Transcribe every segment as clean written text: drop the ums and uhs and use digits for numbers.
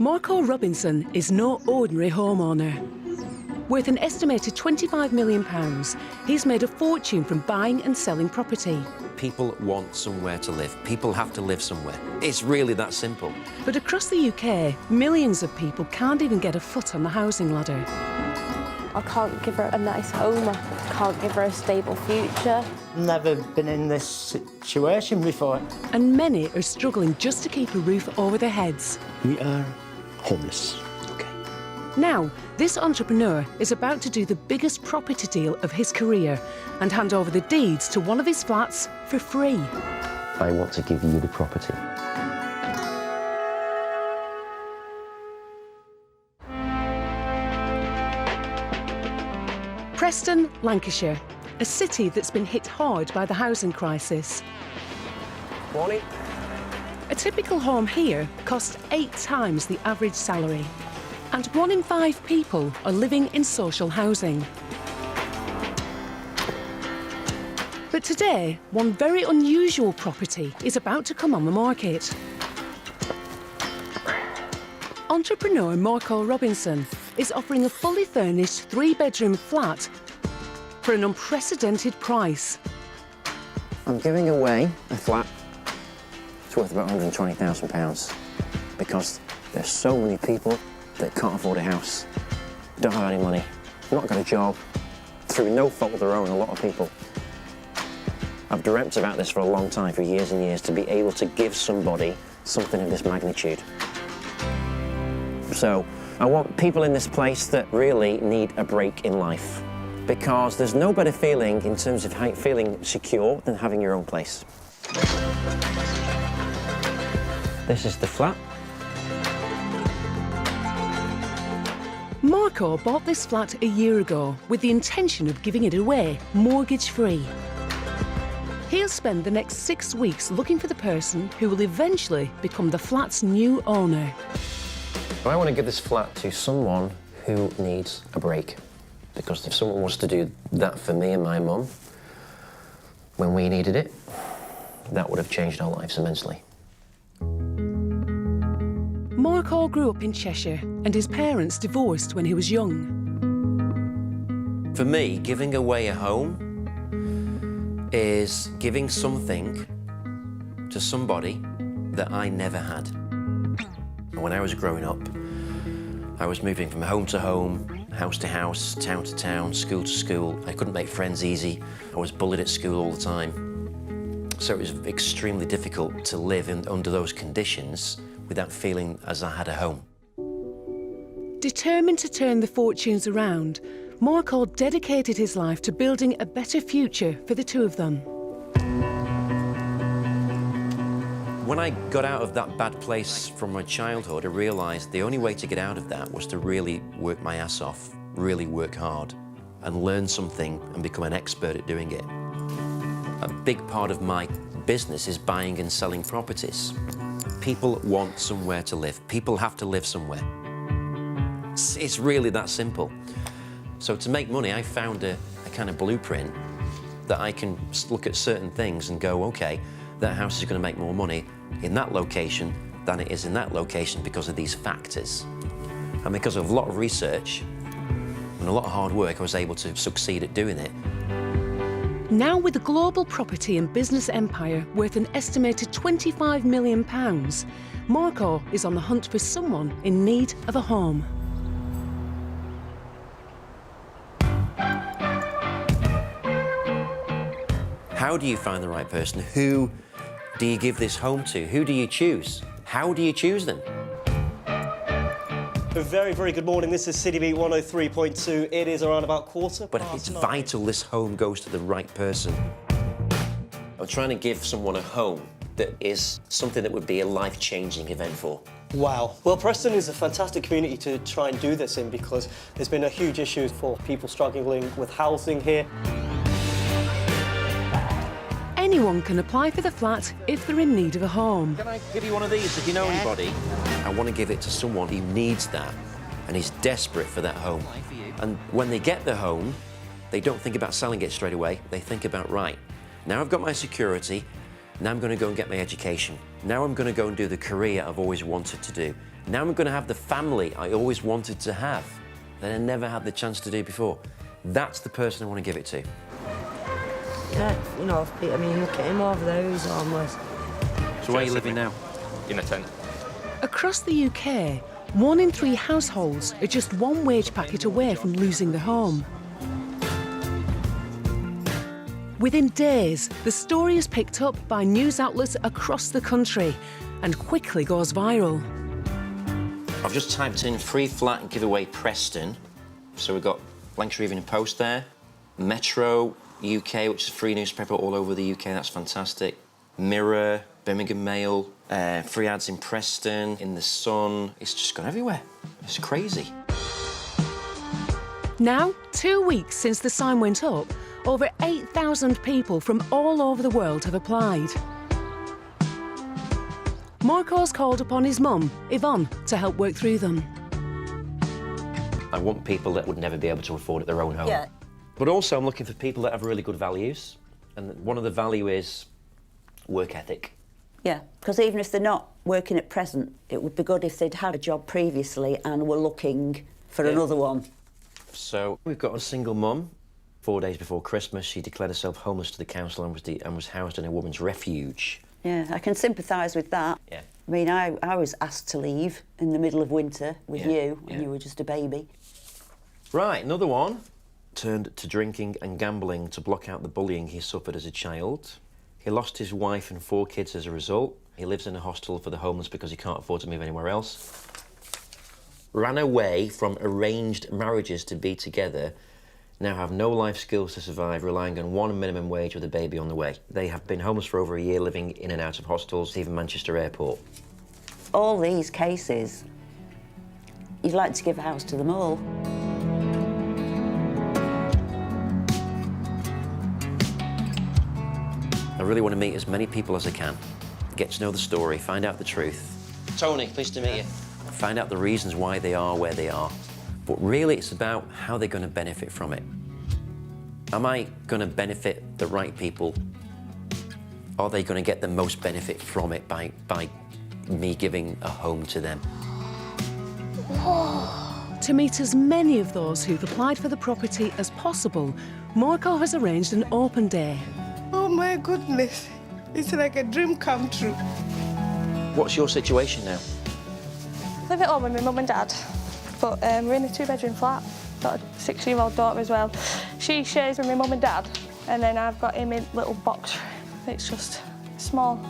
Marco Robinson is no ordinary homeowner. Worth an estimated £25 million, he's made a fortune from buying and selling property. People want somewhere to live. People have to live somewhere. It's really that simple. But across the UK, millions of people can't even get a foot on the housing ladder. I can't give her a nice home, I can't give her a stable future. Never been in this situation before. And many are struggling just to keep a roof over their heads. We are homeless. Okay. Now, this entrepreneur is about to do the biggest property deal of his career and hand over the deeds to one of his flats for free. I want to give you the property. Preston, Lancashire, a city that's been hit hard by the housing crisis. Morning. A typical home here costs 8 times the average salary. And 1 in 5 people are living in social housing. But today, one very unusual property is about to come on the market. Entrepreneur Marco Robinson is offering a fully furnished 3-bedroom flat for an unprecedented price. I'm giving away a flat. It's worth about £120,000 because there's so many people that can't afford a house, don't have any money, not got a job, through no fault of their own, a lot of people. I've dreamt about this for a long time, for years and years, to be able to give somebody something of this magnitude. So I want people in this place that really need a break in life, because there's no better feeling in terms of feeling secure than having your own place. This is the flat. Marco bought this flat a year ago with the intention of giving it away mortgage-free. He'll spend the next 6 weeks looking for the person who will eventually become the flat's new owner. I want to give this flat to someone who needs a break, because if someone wants to do that for me and my mum when we needed it, that would have changed our lives immensely. Marco grew up in Cheshire and his parents divorced when he was young. For me, giving away a home is giving something to somebody that I never had. When I was growing up, I was moving from home to home, house to house, town to town, school to school. I couldn't make friends easy. I was bullied at school all the time. So it was extremely difficult to live under those conditions without feeling as I had a home. Determined to turn the fortunes around, Marco dedicated his life to building a better future for the two of them. When I got out of that bad place from my childhood, I realised the only way to get out of that was to really work my ass off, really work hard, and learn something and become an expert at doing it. A big part of my business is buying and selling properties. People want somewhere to live. People have to live somewhere. It's really that simple. So to make money, I found a kind of blueprint that I can look at certain things and go, okay, that house is going to make more money in that location than it is in that location because of these factors. And because of a lot of research and a lot of hard work, I was able to succeed at doing it. Now with a global property and business empire worth an estimated £25 million, Marco is on the hunt for someone in need of a home. How do you find the right person? Who do you give this home to? Who do you choose? How do you choose them? A very, very good morning. This is City Beat 103.2. It is around about But it's vital this home goes to the right person. I'm trying to give someone a home that is something that would be a life-changing event for. Wow. Well, Preston is a fantastic community to try and do this in because there's been a huge issue for people struggling with housing here. Anyone can apply for the flat if they're in need of a home. Can I give you one of these if you know anybody? I want to give it to someone who needs that and is desperate for that home. And when they get the home, they don't think about selling it straight away. They think about, right, now I've got my security, Now I'm going to go and get my education. Now I'm going to go and do the career I've always wanted to do. Now I'm going to have the family I always wanted to have that I never had the chance to do before. That's the person I want to give it to. Yeah, you know, I mean, look at him over there, he's homeless. So where are you living now? In a tent. Across the UK, 1 in 3 households are just one wage packet away from losing their home. Within days, the story is picked up by news outlets across the country and quickly goes viral. I've just typed in free flat giveaway Preston. So we've got Lancashire Evening Post there, Metro UK, which is a free newspaper all over the UK, that's fantastic. Mirror, Birmingham Mail, free ads in Preston, in The Sun. It's just gone everywhere. It's crazy. Now, 2 weeks since the sign went up, over 8,000 people from all over the world have applied. Marco's called upon his mum, Yvonne, to help work through them. I want people that would never be able to afford their own home. Yeah. But also I'm looking for people that have really good values. And one of the value is work ethic. Yeah, because even if they're not working at present, it would be good if they'd had a job previously and were looking for another one. So we've got a single mum. 4 days before Christmas, she declared herself homeless to the council and was housed in a woman's refuge. Yeah, I can sympathise with that. Yeah. I mean, I was asked to leave in the middle of winter with you when you were just a baby. Right, another one. Turned to drinking and gambling to block out the bullying he suffered as a child. He lost his wife and 4 kids as a result. He lives in a hostel for the homeless because he can't afford to move anywhere else. Ran away from arranged marriages to be together. Now have no life skills to survive, relying on 1 minimum wage with a baby on the way. They have been homeless for over a year, living in and out of hostels, even Manchester Airport. All these cases, you'd like to give a house to them all. I really want to meet as many people as I can, get to know the story, find out the truth. Tony, pleased to meet you. Find out the reasons why they are where they are. But really, it's about how they're going to benefit from it. Am I going to benefit the right people? Are they going to get the most benefit from it by me giving a home to them? To meet as many of those who've applied for the property as possible, Marco has arranged an open day. Oh my goodness, it's like a dream come true. What's your situation now? I live at home with my mum and dad, but we're in a 2-bedroom flat. Got a 6-year-old daughter as well. She shares with my mum and dad, and then I've got him in a little box. It's just small.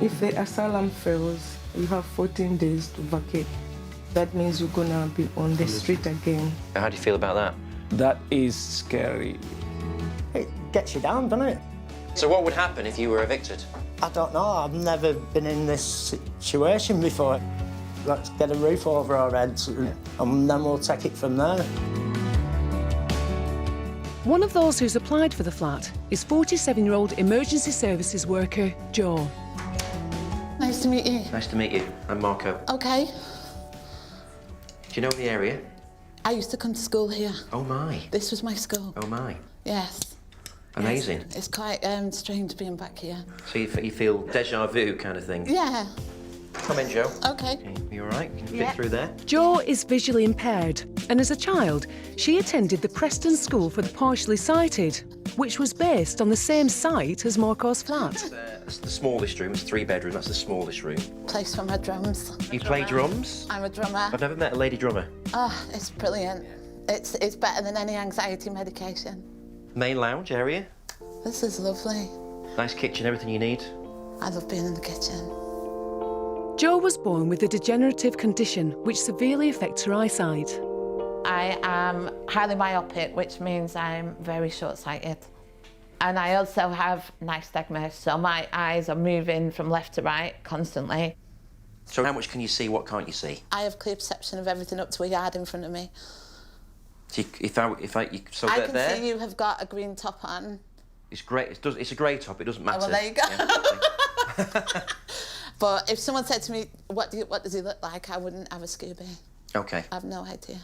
If the asylum fails, you have 14 days to vacate. That means you're gonna be on the street again. How do you feel about that? That is scary. It gets you down, doesn't it? So what would happen if you were evicted? I don't know. I've never been in this situation before. Let's get a roof over our heads and then we'll take it from there. One of those who's applied for the flat is 47-year-old emergency services worker Joe. Nice to meet you. Nice to meet you. I'm Marco. Okay. Do you know the area? I used to come to school here. Oh my. This was my school. Oh my. Yes. Amazing. Yes. It's quite strange being back here. So you feel deja vu kind of thing? Yeah. Come in, Joe. Okay. You all right? Can you fit through there? Jo is visually impaired, and as a child, she attended the Preston School for the Partially Sighted, which was based on the same site as Marco's flat. That's the smallest room. It's 3-bedroom. That's the smallest room. Place for my drums. You play drums? I'm a drummer. I've never met a lady drummer. Oh, it's brilliant. It's better than any anxiety medication. Main lounge area. This is lovely. Nice kitchen, everything you need. I love being in the kitchen. Jo was born with a degenerative condition which severely affects her eyesight. I am highly myopic, which means I'm very short-sighted. And I also have nystagmus, so my eyes are moving from left to right constantly. So how much can you see? What can't you see? I have clear perception of everything up to a yard in front of me. So I can see you have got a green top on. It's great. It's a grey top. It doesn't matter. Oh, well, there you go. Yeah, But if someone said to me, what does he look like, I wouldn't have a Scooby. okay. I have no idea.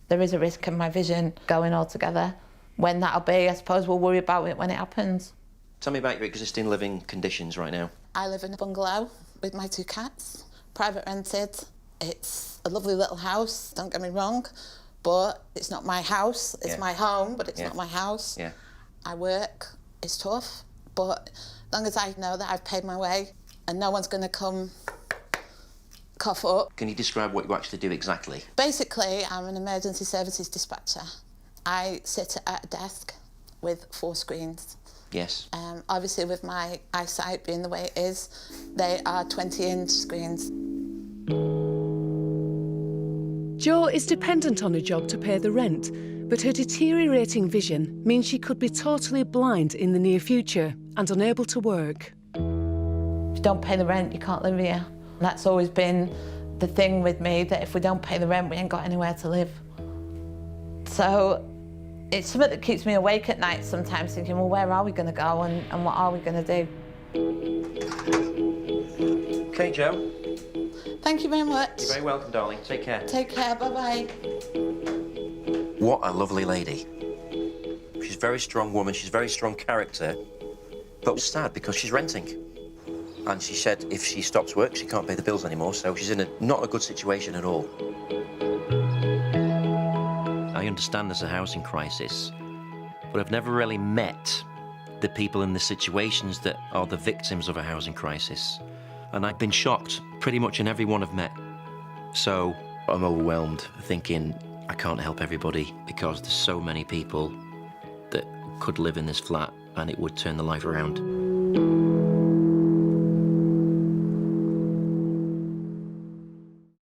There is a risk of my vision going altogether. When that'll be, I suppose we'll worry about it when it happens. Tell me about your existing living conditions right now. I live in a bungalow with my 2 cats, private rented. It's a lovely little house, don't get me wrong, but it's not my house. It's my home, but it's not my house. Yeah. I work, it's tough, but as long as I know that I've paid my way and no one's going to come cough up. Can you describe what you actually do exactly? Basically, I'm an emergency services dispatcher. I sit at a desk with 4 screens. Yes. Obviously, with my eyesight being the way it is, they are 20-inch screens. Jo is dependent on a job to pay the rent, but her deteriorating vision means she could be totally blind in the near future and unable to work. If you don't pay the rent, you can't live here. That's always been the thing with me, that if we don't pay the rent, we ain't got anywhere to live. So it's something that keeps me awake at night sometimes, thinking, well, where are we going to go and what are we going to do? Okay, Jo. Thank you very much. You're very welcome, darling. Take care. Take care, bye-bye. What a lovely lady. She's a very strong woman, she's a very strong character, but it's sad because she's renting. And she said if she stops work, she can't pay the bills anymore, so she's in not a good situation at all. I understand there's a housing crisis, but I've never really met the people in the situations that are the victims of a housing crisis. And I've been shocked pretty much in every one I've met. So I'm overwhelmed, thinking I can't help everybody because there's so many people that could live in this flat and it would turn the life around.